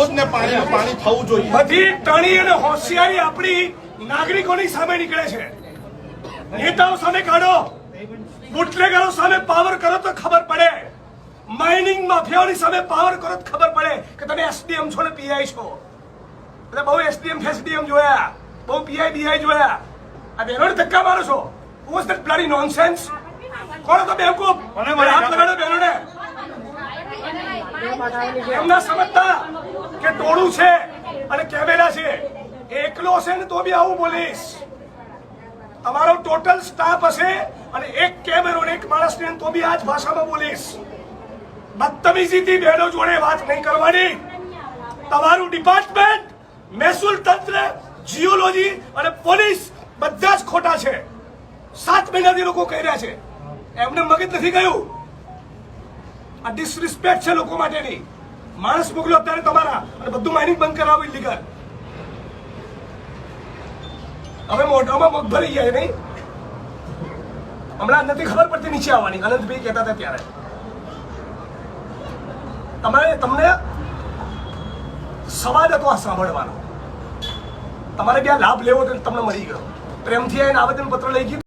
તો જ ને પાણી થવું જોઈએ. બધી ટણી અને હોશિયારી આપણી નાગરિકોની સામે નીકળે છે. નેતાઓ સામે કાઢો, બુટલેગરો સામે પાવર કરો તો ખબર પડે, માઇનિંગ માફિયાઓની સામે પાવર કરો તો ખબર પડે કે તમે એસડીએમ છો ને પીઆઈ છો. એટલે બહુ એસડીએમ ફેસડીએમ જોયા, બહુ પીઆઈ બીઆઈ જોયા, આ બહેનોને ધક્કા મારો છો. Was that bloody nonsense? કોણ હતો બેવકૂફ? હાથ લગાડો બહેનોને. એમના સમજતા કે ટોળું છે અને કેમેરા છે, એકલો હશે ને તો બી આવું બોલીશ. તમારો ટોટલ સ્ટાફ હશે અને એક કેમેરો ને એક માણસ ને તો બી આ જ ભાષામાં બોલીશ. બદતમીજીથી બહેનો જોડે વાત નહીં કરવાની. તમારું ડિપાર્ટમેન્ટ, મહેસૂલ તંત્ર, જીઓલોજી અને પોલીસ બધા જ ખોટા છે. 7 મહિનાથી લોકો કહી રહ્યા છે, એમને મગજ નથી ગયું. આ ડિસરિસ્પેક્ટ છે લોકો માટેની. માણસ મોકલો અત્યારે તમારા અને બધું માઇનિંગ બંધ કરાવો ઇલીગલ. હવે મોઢામાં મગ ભરી ગયા નહીં. હમણાં નથી ખબર પડતી નીચે આવવાની. અનંતભાઈ કહેતા હતા ત્યારે તમને સવાલ હતો આ સાંભળવાનો. તમારે ત્યાં લાભ લેવો તો તમને મળી ગયો. પ્રેમથી આવીને આવેદન પત્ર લઈ ગયું.